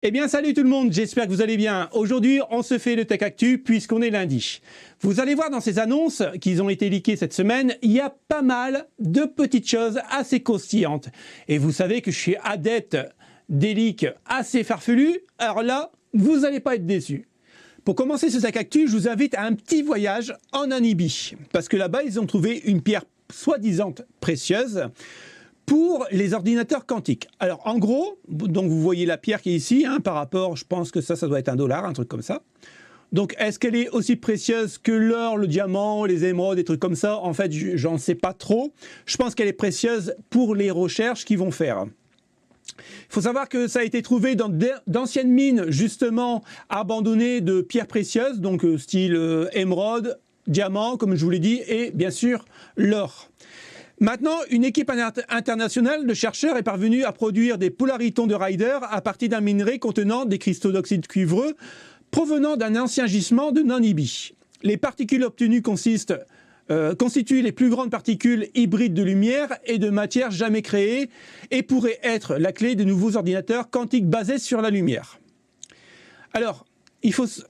Eh bien salut tout le monde, j'espère que vous allez bien. Aujourd'hui on se fait le Tech Actu puisqu'on est lundi. Vous allez voir dans ces annonces qui ont été leakées cette semaine, il y a pas mal de petites choses assez croustillantes. Et vous savez que je suis adepte des leaks assez farfelus, alors là, vous n'allez pas être déçus. Pour commencer ce Tech Actu, je vous invite à un petit voyage en Namibie. Parce que là-bas, ils ont trouvé une pierre soi-disant précieuse pour les ordinateurs quantiques. Alors en gros, donc vous voyez la pierre qui est ici, par rapport, je pense que ça doit être $1, un truc comme ça. Donc est-ce qu'elle est aussi précieuse que l'or, le diamant, les émeraudes, des trucs comme ça? En fait, j'en sais pas trop. Je pense qu'elle est précieuse pour les recherches qu'ils vont faire. Il faut savoir que ça a été trouvé dans d'anciennes mines, justement, abandonnées de pierres précieuses, donc style émeraude, diamant, comme je vous l'ai dit, et bien sûr l'or. Maintenant, une équipe internationale de chercheurs est parvenue à produire des polaritons de Ryder à partir d'un minerai contenant des cristaux d'oxyde cuivreux provenant d'un ancien gisement de Namibie. Les particules obtenues constituent les plus grandes particules hybrides de lumière et de matière jamais créées et pourraient être la clé de nouveaux ordinateurs quantiques basés sur la lumière. Alors,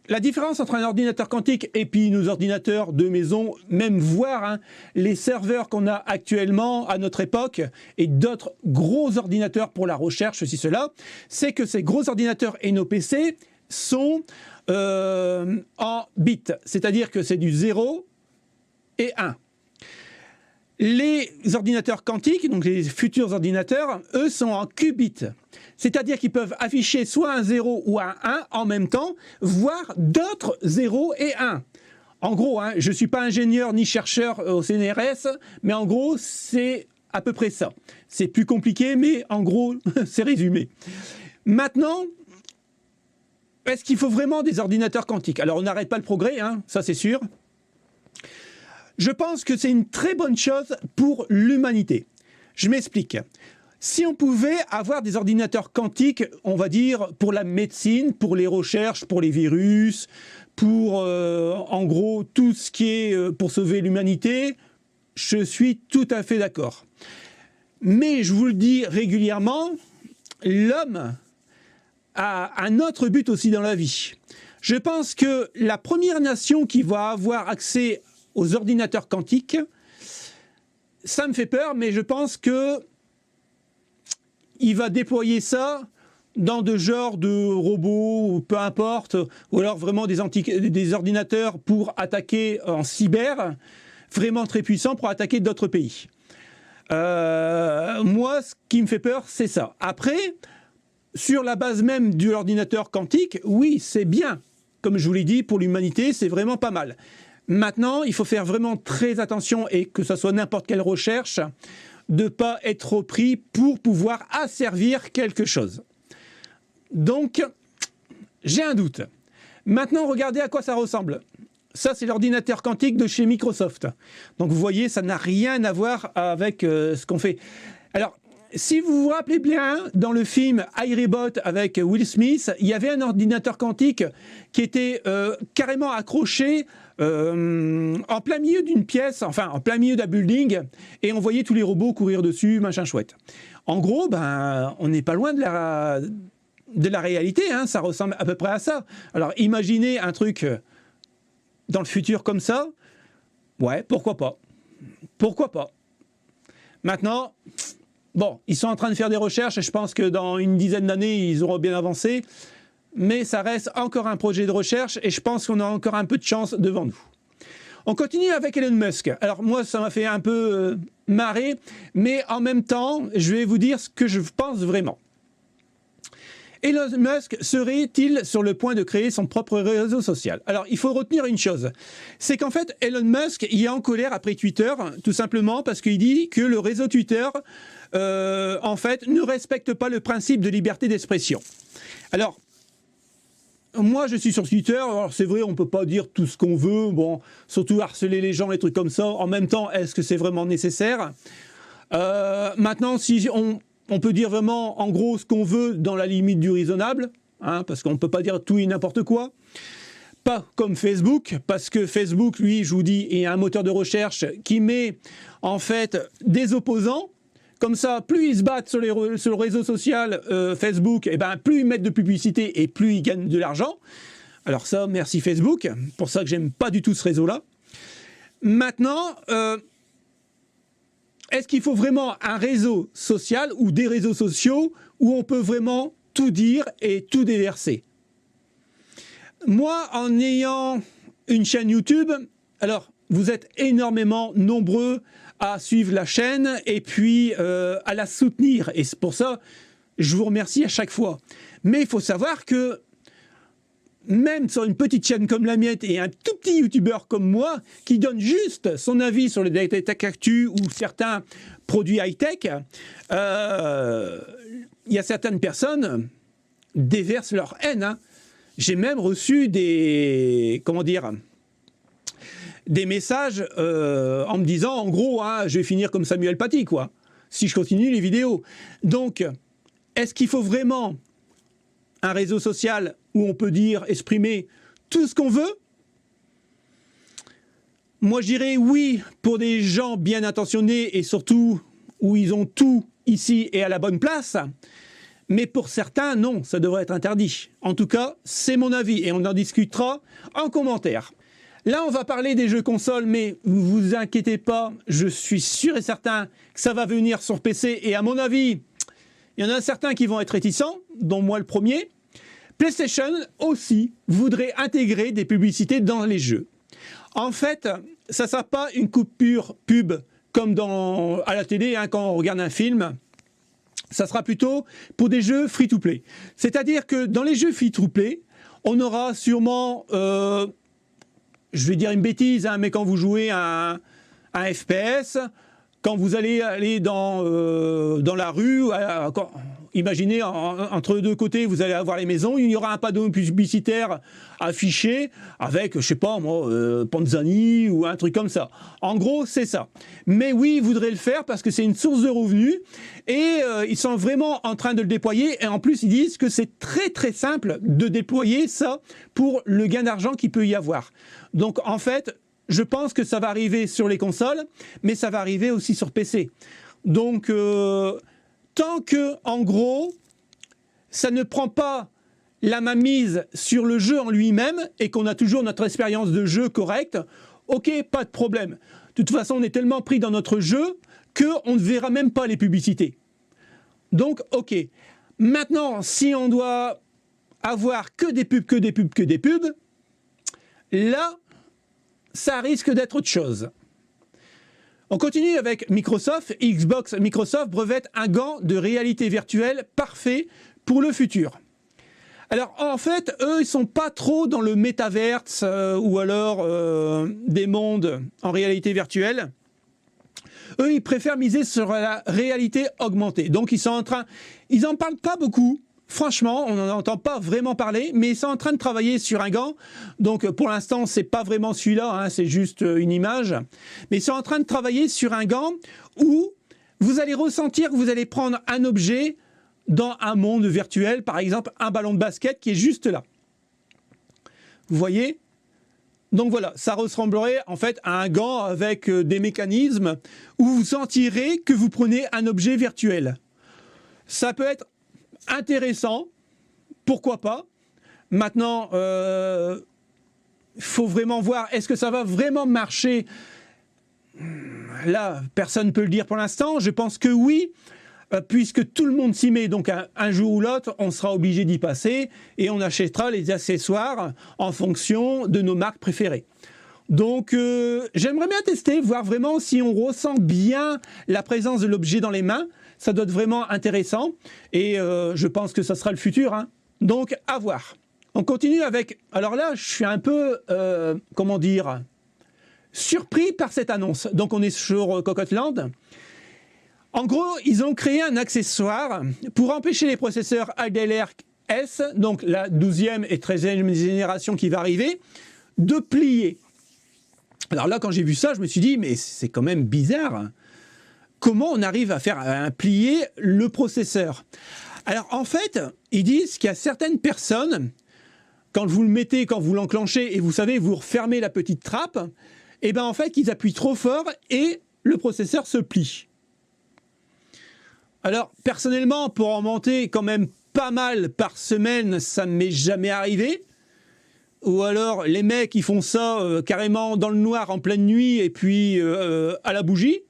la différence entre un ordinateur quantique et puis nos ordinateurs de maison, même voir les serveurs qu'on a actuellement à notre époque et d'autres gros ordinateurs pour la recherche, ceci, cela, c'est que ces gros ordinateurs et nos PC sont en bits, c'est-à-dire que c'est du 0 et 1. Les ordinateurs quantiques, donc les futurs ordinateurs, eux sont en qubits. C'est-à-dire qu'ils peuvent afficher soit un 0 ou un 1 en même temps, voire d'autres 0 et 1. En gros, je ne suis pas ingénieur ni chercheur au CNRS, mais en gros, c'est à peu près ça. C'est plus compliqué, mais en gros, c'est résumé. Maintenant, est-ce qu'il faut vraiment des ordinateurs quantiques? Alors, on n'arrête pas le progrès, ça c'est sûr. Je pense que c'est une très bonne chose pour l'humanité. Je m'explique. Si on pouvait avoir des ordinateurs quantiques, on va dire, pour la médecine, pour les recherches, pour les virus, pour, en gros, tout ce qui est pour sauver l'humanité, je suis tout à fait d'accord. Mais je vous le dis régulièrement, l'homme a un autre but aussi dans la vie. Je pense que la première nation qui va avoir accès aux ordinateurs quantiques, ça me fait peur, mais je pense que il va déployer ça dans de genres de robots, ou peu importe, ou alors vraiment des ordinateurs pour attaquer en cyber, vraiment très puissants pour attaquer d'autres pays. Moi, ce qui me fait peur, c'est ça. Après, sur la base même de l'ordinateur quantique, oui, c'est bien. Comme je vous l'ai dit, pour l'humanité, c'est vraiment pas mal. Maintenant, il faut faire vraiment très attention, et que ce soit n'importe quelle recherche, de ne pas être trop pris pour pouvoir asservir quelque chose. Donc, j'ai un doute. Maintenant, regardez à quoi ça ressemble. Ça, c'est l'ordinateur quantique de chez Microsoft. Donc, vous voyez, ça n'a rien à voir avec ce qu'on fait. Alors, si vous vous rappelez bien, dans le film iRobot avec Will Smith, il y avait un ordinateur quantique qui était carrément accroché en plein milieu d'une pièce, enfin en plein milieu d'un building, et on voyait tous les robots courir dessus, machin chouette. En gros, on n'est pas loin de la réalité, ça ressemble à peu près à ça. Alors imaginez un truc dans le futur comme ça, ouais, pourquoi pas. Pourquoi pas. Maintenant, bon, ils sont en train de faire des recherches et je pense que dans une dizaine d'années, ils auront bien avancé. Mais ça reste encore un projet de recherche et je pense qu'on a encore un peu de chance devant nous. On continue avec Elon Musk. Alors moi, ça m'a fait un peu marrer, mais en même temps, je vais vous dire ce que je pense vraiment. Elon Musk serait-il sur le point de créer son propre réseau social? Alors, il faut retenir une chose, c'est qu'en fait, Elon Musk il est en colère après Twitter, tout simplement parce qu'il dit que le réseau Twitter, en fait, ne respecte pas le principe de liberté d'expression. Alors, moi, je suis sur Twitter, alors c'est vrai, on ne peut pas dire tout ce qu'on veut, bon, surtout harceler les gens, les trucs comme ça. En même temps, est-ce que c'est vraiment nécessaire? Maintenant, si on peut dire vraiment, en gros, ce qu'on veut dans la limite du raisonnable, parce qu'on ne peut pas dire tout et n'importe quoi. Pas comme Facebook, parce que Facebook, lui, je vous dis, est un moteur de recherche qui met, en fait, des opposants, Comme ça, plus ils se battent sur le réseau social Facebook, et ben, plus ils mettent de publicité et plus ils gagnent de l'argent. Alors ça, merci Facebook, pour ça que j'aime pas du tout ce réseau-là. Maintenant, est-ce qu'il faut vraiment un réseau social ou des réseaux sociaux où on peut vraiment tout dire et tout déverser? Moi, en ayant une chaîne YouTube, alors vous êtes énormément nombreux à suivre la chaîne et puis à la soutenir. Et c'est pour ça, je vous remercie à chaque fois. Mais il faut savoir que même sur une petite chaîne comme la mienne et un tout petit youtubeur comme moi qui donne juste son avis sur les tech actu ou certains produits high-tech, il y a certaines personnes déversent leur haine. Hein. J'ai même reçu des messages en me disant en gros hein, je vais finir comme Samuel Paty quoi si je continue les vidéos. Donc est-ce qu'il faut vraiment un réseau social où on peut dire, exprimer tout ce qu'on veut? Moi, je dirais oui pour des gens bien intentionnés et surtout où ils ont tout ici et à la bonne place. Mais pour certains, non, ça devrait être interdit. En tout cas, c'est mon avis et on en discutera en commentaire. Là, on va parler des jeux consoles, mais ne vous inquiétez pas, je suis sûr et certain que ça va venir sur PC et à mon avis, il y en a certains qui vont être réticents, dont moi le premier. PlayStation aussi voudrait intégrer des publicités dans les jeux. En fait, ça ne sera pas une coupure pub comme à la télé hein, quand on regarde un film. Ça sera plutôt pour des jeux free-to-play. C'est-à-dire que dans les jeux free-to-play, on aura sûrement, je vais dire une bêtise, hein, mais quand vous jouez un FPS, quand vous allez aller dans la rue, imaginez entre deux côtés, vous allez avoir les maisons, il y aura un panneau publicitaire affiché avec, je sais pas moi, Panzani ou un truc comme ça. En gros, c'est ça. Mais oui, ils voudraient le faire parce que c'est une source de revenus et ils sont vraiment en train de le déployer. Et en plus, ils disent que c'est très très simple de déployer ça pour le gain d'argent qu'il peut y avoir. Donc en fait, je pense que ça va arriver sur les consoles, mais ça va arriver aussi sur PC. Donc, tant que, en gros, ça ne prend pas la mainmise sur le jeu en lui-même et qu'on a toujours notre expérience de jeu correcte, ok, pas de problème. De toute façon, on est tellement pris dans notre jeu qu'on ne verra même pas les publicités. Donc, ok. Maintenant, si on doit avoir que des pubs, là, ça risque d'être autre chose. On continue avec Microsoft. Microsoft brevette un gant de réalité virtuelle parfait pour le futur. Alors en fait, eux, ils sont pas trop dans le métaverse ou alors des mondes en réalité virtuelle. Eux, ils préfèrent miser sur la réalité augmentée. Donc ils en parlent pas beaucoup. Franchement, on n'en entend pas vraiment parler, mais ils sont en train de travailler sur un gant. Donc pour l'instant, c'est pas vraiment celui-là, hein, c'est juste une image. Mais ils sont en train de travailler sur un gant où vous allez ressentir que vous allez prendre un objet dans un monde virtuel, par exemple un ballon de basket qui est juste là. Vous voyez ? Donc voilà, ça ressemblerait en fait à un gant avec des mécanismes où vous sentirez que vous prenez un objet virtuel. Ça peut être intéressant, pourquoi pas. Maintenant, il faut vraiment voir, est-ce que ça va vraiment marcher? Là, personne ne peut le dire pour l'instant. Je pense que oui, puisque tout le monde s'y met. Donc un jour ou l'autre, on sera obligé d'y passer et on achètera les accessoires en fonction de nos marques préférées. Donc j'aimerais bien tester, voir vraiment si on ressent bien la présence de l'objet dans les mains. Ça doit être vraiment intéressant et je pense que ça sera le futur. Hein. Donc, à voir. On continue avec... Alors là, je suis un peu, surpris par cette annonce. Donc, on est sur Cocottland. En gros, ils ont créé un accessoire pour empêcher les processeurs ADLR S, donc la 12e et 13e génération qui va arriver, de plier. Alors là, quand j'ai vu ça, je me suis dit, mais c'est quand même bizarre. Comment on arrive à faire plier le processeur? Alors en fait, ils disent qu'il y a certaines personnes, quand vous le mettez, quand vous l'enclenchez, et vous savez, vous refermez la petite trappe, et bien en fait, ils appuient trop fort et le processeur se plie. Alors, personnellement, pour en monter quand même pas mal par semaine, ça ne m'est jamais arrivé. Ou alors, les mecs, ils font ça carrément dans le noir en pleine nuit et puis à la bougie.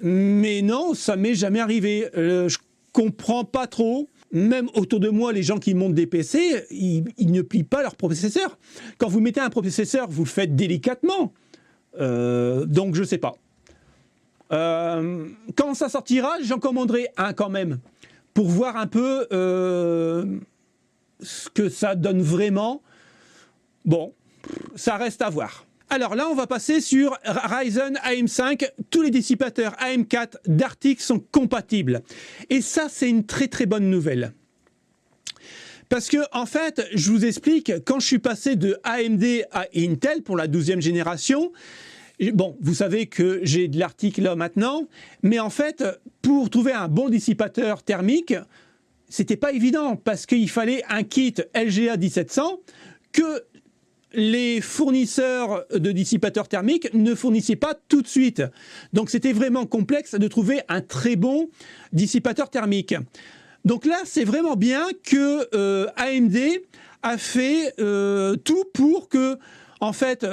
Mais non, ça m'est jamais arrivé. Je comprends pas trop. Même autour de moi, les gens qui montent des PC, ils ne plient pas leur processeur. Quand vous mettez un processeur, vous le faites délicatement. Donc, je sais pas. Quand ça sortira, j'en commanderai un quand même. Pour voir un peu ce que ça donne vraiment. Bon, ça reste à voir. Alors là, on va passer sur Ryzen AM5. Tous les dissipateurs AM4 d'Arctic sont compatibles. Et ça, c'est une très très bonne nouvelle. Parce que, en fait, je vous explique, quand je suis passé de AMD à Intel pour la 12e génération, bon, vous savez que j'ai de l'Arctic là maintenant, mais en fait, pour trouver un bon dissipateur thermique, c'était pas évident parce qu'il fallait un kit LGA 1700 que les fournisseurs de dissipateurs thermiques ne fournissaient pas tout de suite. Donc c'était vraiment complexe de trouver un très bon dissipateur thermique. Donc là, c'est vraiment bien que AMD a fait tout pour que, en fait,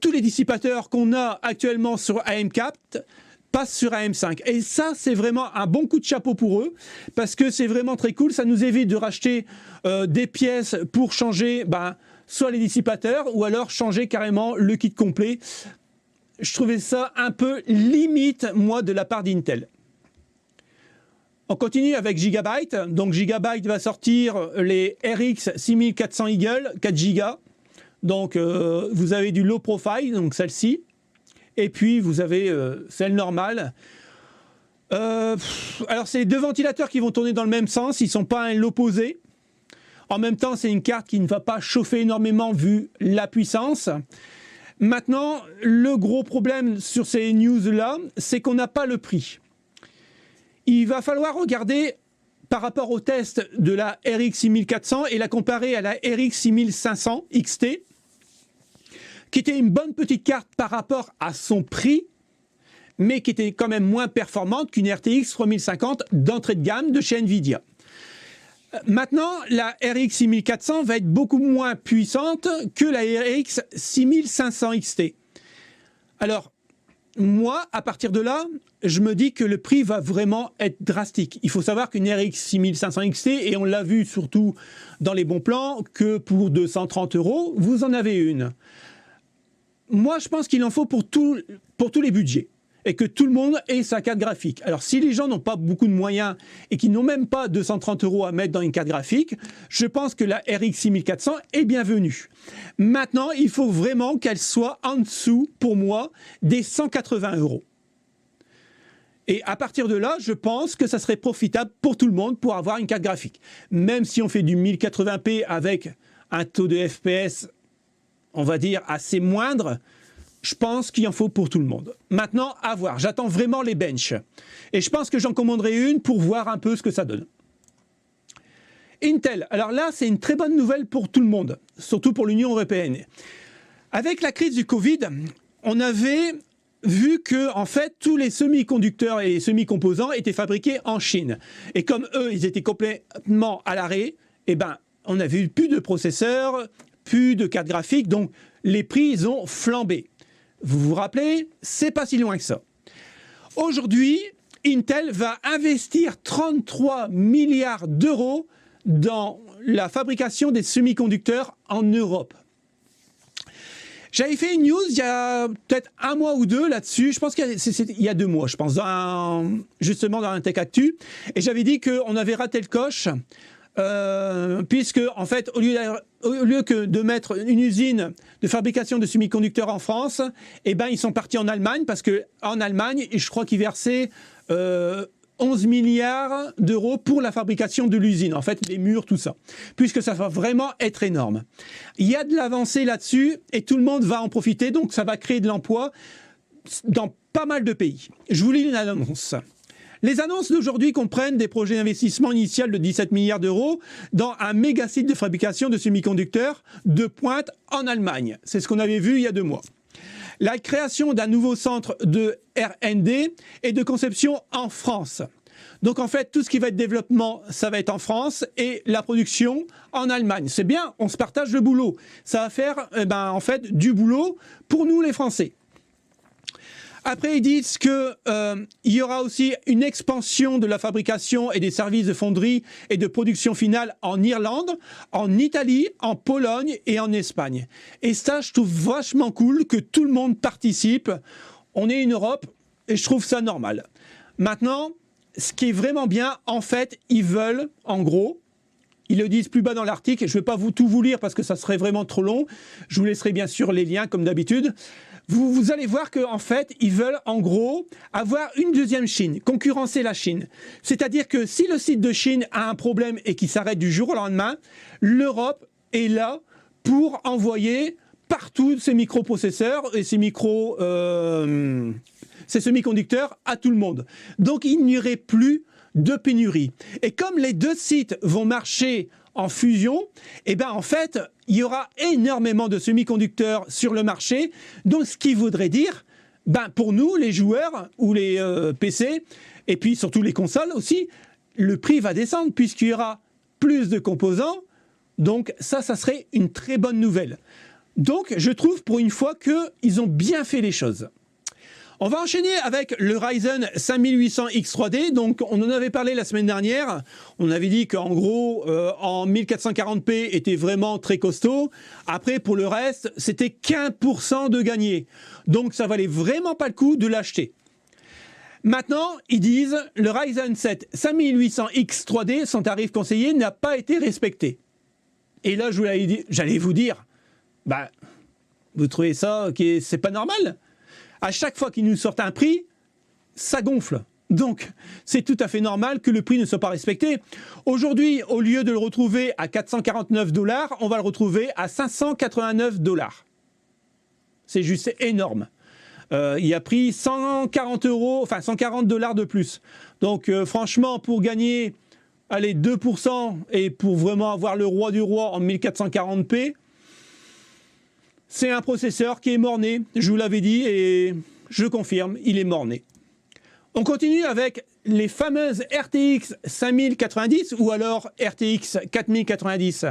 tous les dissipateurs qu'on a actuellement sur AM4 passent sur AM5. Et ça, c'est vraiment un bon coup de chapeau pour eux, parce que c'est vraiment très cool. Ça nous évite de racheter des pièces pour changer soit les dissipateurs, ou alors changer carrément le kit complet. Je trouvais ça un peu limite, moi, de la part d'Intel. On continue avec Gigabyte. Donc Gigabyte va sortir les RX 6400 Eagle, 4 Go. Donc vous avez du low profile, donc celle-ci. Et puis vous avez celle normale. Alors c'est deux ventilateurs qui vont tourner dans le même sens, ils ne sont pas à l'opposé. En même temps, c'est une carte qui ne va pas chauffer énormément vu la puissance. Maintenant, le gros problème sur ces news-là, c'est qu'on n'a pas le prix. Il va falloir regarder par rapport au test de la RX 6400 et la comparer à la RX 6500 XT, qui était une bonne petite carte par rapport à son prix, mais qui était quand même moins performante qu'une RTX 3050 d'entrée de gamme de chez Nvidia. Maintenant, la RX 6400 va être beaucoup moins puissante que la RX 6500 XT. Alors, moi, à partir de là, je me dis que le prix va vraiment être drastique. Il faut savoir qu'une RX 6500 XT, et on l'a vu surtout dans les bons plans, que pour 230 €, vous en avez une. Moi, je pense qu'il en faut pour tous les budgets. Et que tout le monde ait sa carte graphique. Alors, si les gens n'ont pas beaucoup de moyens et qui n'ont même pas 230 € à mettre dans une carte graphique, je pense que la RX 6400 est bienvenue. Maintenant, il faut vraiment qu'elle soit en dessous, pour moi, des 180 €. Et à partir de là, je pense que ça serait profitable pour tout le monde pour avoir une carte graphique. Même si on fait du 1080p avec un taux de FPS, on va dire, assez moindre, je pense qu'il en faut pour tout le monde. Maintenant, à voir. J'attends vraiment les benches. Et je pense que j'en commanderai une pour voir un peu ce que ça donne. Intel. Alors là, c'est une très bonne nouvelle pour tout le monde, surtout pour l'Union européenne. Avec la crise du Covid, on avait vu que, en fait, tous les semi-conducteurs et semi-composants étaient fabriqués en Chine. Et comme eux, ils étaient complètement à l'arrêt, on n'avait eu plus de processeurs, plus de cartes graphiques, donc les prix, ils ont flambé. Vous vous rappelez, c'est pas si loin que ça. Aujourd'hui, Intel va investir 33 milliards d'euros dans la fabrication des semi-conducteurs en Europe. J'avais fait une news il y a peut-être un mois ou deux là-dessus, je pense qu'il y a 2 mois, je pense, justement dans un Tech Actu, et j'avais dit qu'on avait raté le coche, puisque en fait, au lieu que de mettre une usine de fabrication de semi-conducteurs en France, ils sont partis en Allemagne, parce qu'en Allemagne, je crois qu'ils versaient 11 milliards d'euros pour la fabrication de l'usine, en fait, les murs, tout ça, puisque ça va vraiment être énorme. Il y a de l'avancée là-dessus, et tout le monde va en profiter, donc ça va créer de l'emploi dans pas mal de pays. Je vous lis une annonce. Les annonces d'aujourd'hui comprennent des projets d'investissement initial de 17 milliards d'euros dans un méga site de fabrication de semi-conducteurs de pointe en Allemagne. C'est ce qu'on avait vu il y a 2 mois. la création d'un nouveau centre de R&D et de conception en France. Donc en fait, tout ce qui va être développement, ça va être en France et la production en Allemagne. C'est bien, on se partage le boulot. Ça va faire en fait du boulot pour nous les Français. Après, ils disent qu'il y aura aussi une expansion de la fabrication et des services de fonderie et de production finale en Irlande, en Italie, en Pologne et en Espagne. Et ça, je trouve vachement cool que tout le monde participe. On est une Europe et je trouve ça normal. Maintenant, ce qui est vraiment bien, en fait, ils veulent, en gros, ils le disent plus bas dans l'article, je ne vais pas tout vous lire parce que ça serait vraiment trop long, je vous laisserai bien sûr les liens comme d'habitude. Vous allez voir qu'en fait, ils veulent en gros avoir une deuxième Chine, concurrencer la Chine. C'est-à-dire que si le site de Chine a un problème et qu'il s'arrête du jour au lendemain, l'Europe est là pour envoyer partout ces microprocesseurs et ces semi-conducteurs à tout le monde. Donc il n'y aurait plus de pénurie. Et comme les deux sites vont marcher en fusion, eh ben en fait, il y aura énormément de semi-conducteurs sur le marché. Donc ce qui voudrait dire, pour nous, les joueurs ou les PC, et puis surtout les consoles aussi, le prix va descendre puisqu'il y aura plus de composants. Donc ça serait une très bonne nouvelle. Donc je trouve pour une fois qu'ils ont bien fait les choses. On va enchaîner avec le Ryzen 5800X 3D. Donc, on en avait parlé la semaine dernière. On avait dit qu'en gros, en 1440p était vraiment très costaud. Après, pour le reste, c'était 15% de gagné. Donc, ça valait vraiment pas le coup de l'acheter. Maintenant, ils disent le Ryzen 7 5800X 3D, son tarif conseillé n'a pas été respecté. Et là, j'allais vous dire, vous trouvez ça c'est pas normal ? À chaque fois qu'ils nous sortent un prix, ça gonfle. Donc, c'est tout à fait normal que le prix ne soit pas respecté. Aujourd'hui, au lieu de le retrouver à 449$, on va le retrouver à 589$. C'est juste énorme. Il a pris 140$ de plus. Donc, franchement, pour gagner 2% et pour vraiment avoir le roi du roi en 1440p, c'est un processeur qui est mort-né, je vous l'avais dit et je confirme, il est mort-né. On continue avec les fameuses RTX 5090 ou alors RTX 4090.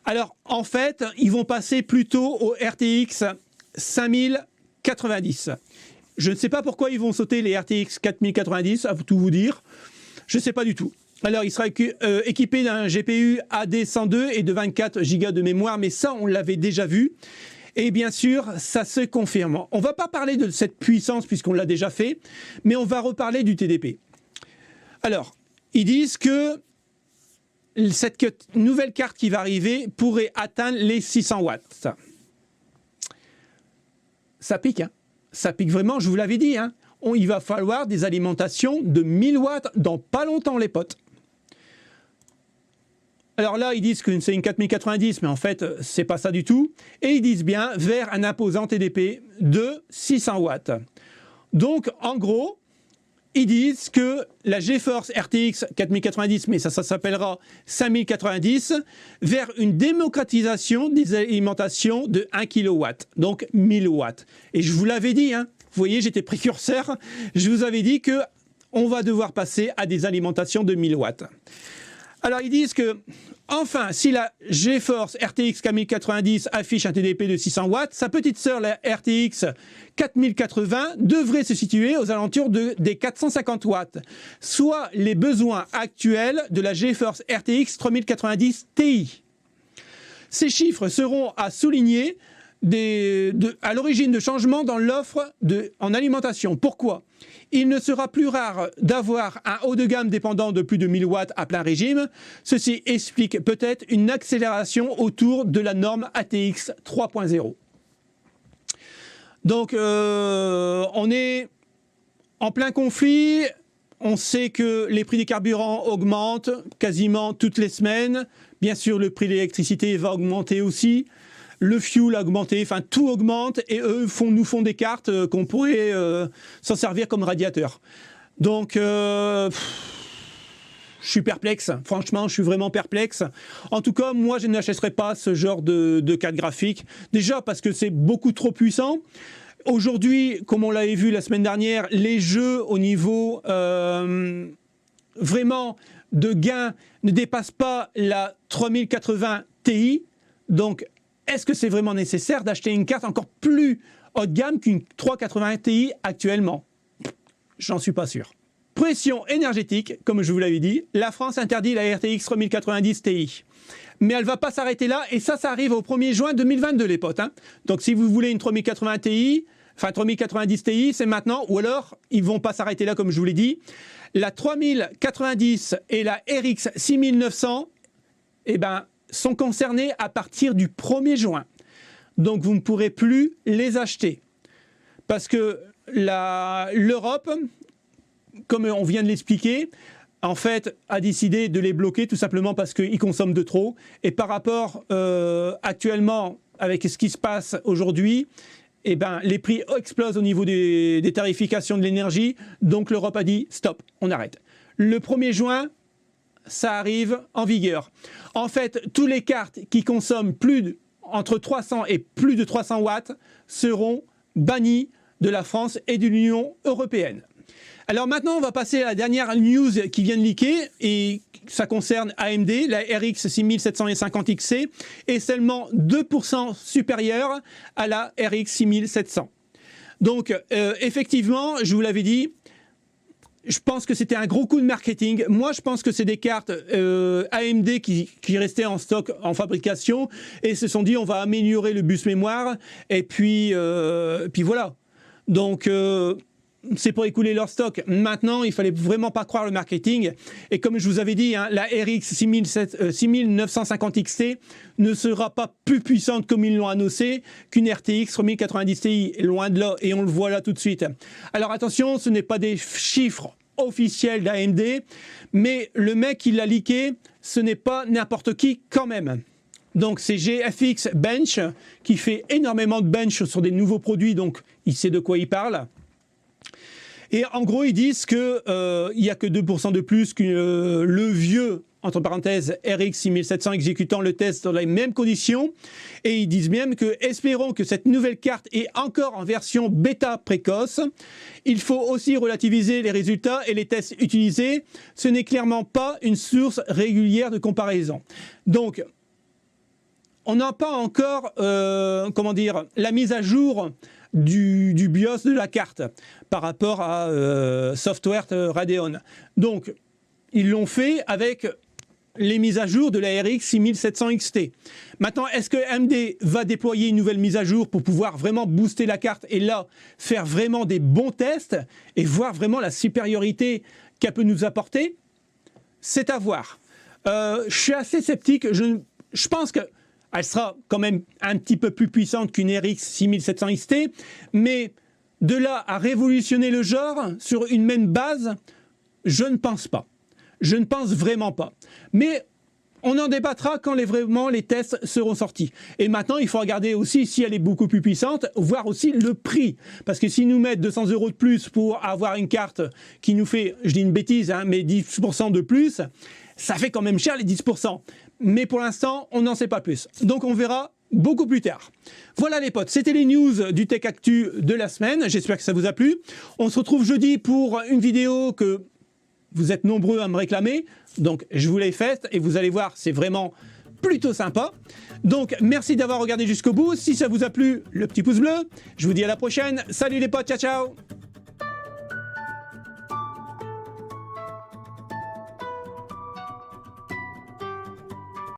Alors en fait, ils vont passer plutôt au RTX 5090. Je ne sais pas pourquoi ils vont sauter les RTX 4090, à tout vous dire. Je ne sais pas du tout. Alors, il sera équipé d'un GPU AD102 et de 24 Go de mémoire, mais ça, on l'avait déjà vu. Et bien sûr, ça se confirme. On ne va pas parler de cette puissance puisqu'on l'a déjà fait, mais on va reparler du TDP. Alors, ils disent que cette nouvelle carte qui va arriver pourrait atteindre les 600 watts. Ça pique, hein. Ça pique vraiment, je vous l'avais dit. Hein. Il va falloir des alimentations de 1000 watts dans pas longtemps, les potes. Alors là, ils disent que c'est une 4090, mais en fait, c'est pas ça du tout. Et ils disent bien vers un imposant TDP de 600 watts. Donc, en gros, ils disent que la GeForce RTX 4090, mais ça s'appellera 5090, vers une démocratisation des alimentations de 1 kW, donc 1000 watts. Et je vous l'avais dit, hein, vous voyez, j'étais précurseur, je vous avais dit qu'on va devoir passer à des alimentations de 1000 watts. Alors, ils disent que, enfin, si la GeForce RTX 4090 affiche un TDP de 600 watts, sa petite sœur, la RTX 4080, devrait se situer aux alentours des 450 watts, soit les besoins actuels de la GeForce RTX 3090 Ti. Ces chiffres seront à souligner à l'origine de changements dans l'offre en alimentation. Pourquoi ? Il ne sera plus rare d'avoir un haut de gamme dépendant de plus de 1000 watts à plein régime. Ceci explique peut-être une accélération autour de la norme ATX 3.0. Donc, on est en plein conflit. On sait que les prix des carburants augmentent quasiment toutes les semaines. Bien sûr, le prix de l'électricité va augmenter aussi. Le fuel a augmenté, enfin tout augmente et eux nous font des cartes qu'on pourrait s'en servir comme radiateur. Donc, je suis perplexe, franchement, je suis vraiment perplexe. En tout cas, moi, je n'achèterai pas ce genre de carte graphique. Déjà parce que c'est beaucoup trop puissant. Aujourd'hui, comme on l'avait vu la semaine dernière, les jeux au niveau vraiment de gain ne dépassent pas la 3080 Ti. Donc, est-ce que c'est vraiment nécessaire d'acheter une carte encore plus haut de gamme qu'une 380 Ti actuellement? J'en suis pas sûr. Pression énergétique, comme je vous l'avais dit, la France interdit la RTX 3090 Ti. Mais elle ne va pas s'arrêter là, et ça arrive au 1er juin 2022, les potes. Hein. Donc si vous voulez une 3080 Ti, enfin 3090 Ti, c'est maintenant, ou alors ils ne vont pas s'arrêter là, comme je vous l'ai dit. La 3090 et la RX 6900 sont concernées à partir du 1er juin. Donc vous ne pourrez plus les acheter. Parce que l'Europe, comme on vient de l'expliquer, en fait, a décidé de les bloquer tout simplement parce qu'ils consomment de trop. Et par rapport actuellement, avec ce qui se passe aujourd'hui, les prix explosent au niveau des tarifications de l'énergie. Donc l'Europe a dit stop, on arrête. Le 1er juin, ça arrive en vigueur. En fait, toutes les cartes qui consomment entre 300 et plus de 300 watts seront bannies de la France et de l'Union européenne. Alors maintenant, on va passer à la dernière news qui vient de leaker, et ça concerne AMD. La RX 6750 XC est seulement 2% supérieure à la RX 6700. Donc effectivement, je vous l'avais dit, je pense que c'était un gros coup de marketing. Moi, je pense que c'est des cartes AMD qui restaient en stock, en fabrication, et se sont dit on va améliorer le bus mémoire, et puis voilà. Donc c'est pour écouler leur stock. Maintenant, il fallait vraiment pas croire le marketing. Et comme je vous avais dit, hein, la RX 6950 XT ne sera pas plus puissante comme ils l'ont annoncé qu'une RTX 3090 Ti. Loin de là, et on le voit là tout de suite. Alors attention, ce n'est pas des chiffres officiels d'AMD, mais le mec qui l'a leaké, ce n'est pas n'importe qui quand même. Donc c'est GFX Bench qui fait énormément de bench sur des nouveaux produits, donc il sait de quoi il parle. Et en gros, ils disent qu'il n'y a que 2% de plus que le vieux, entre parenthèses, RX 6700 exécutant le test dans les mêmes conditions. Et ils disent même que, espérons que cette nouvelle carte est encore en version bêta précoce. Il faut aussi relativiser les résultats et les tests utilisés. Ce n'est clairement pas une source régulière de comparaison. Donc, on n'a pas encore, la mise à jour du BIOS de la carte par rapport à Software Radeon. Donc, ils l'ont fait avec les mises à jour de la RX 6700 XT. Maintenant, est-ce que AMD va déployer une nouvelle mise à jour pour pouvoir vraiment booster la carte et là, faire vraiment des bons tests et voir vraiment la supériorité qu'elle peut nous apporter? C'est à voir. Je suis assez sceptique. Je pense que elle sera quand même un petit peu plus puissante qu'une RX 6700 XT, mais de là à révolutionner le genre sur une même base, je ne pense pas. Je ne pense vraiment pas. Mais on en débattra quand vraiment les tests seront sortis. Et maintenant, il faut regarder aussi si elle est beaucoup plus puissante, voir aussi le prix. Parce que s'ils nous mettent 200 € de plus pour avoir une carte qui nous fait, je dis une bêtise, hein, mais 10% de plus, ça fait quand même cher les 10%. Mais pour l'instant, on n'en sait pas plus. Donc on verra beaucoup plus tard. Voilà les potes, c'était les news du Tech Actu de la semaine. J'espère que ça vous a plu. On se retrouve jeudi pour une vidéo que vous êtes nombreux à me réclamer. Donc je vous l'ai faite et vous allez voir, c'est vraiment plutôt sympa. Donc merci d'avoir regardé jusqu'au bout. Si ça vous a plu, le petit pouce bleu. Je vous dis à la prochaine. Salut les potes, ciao ciao.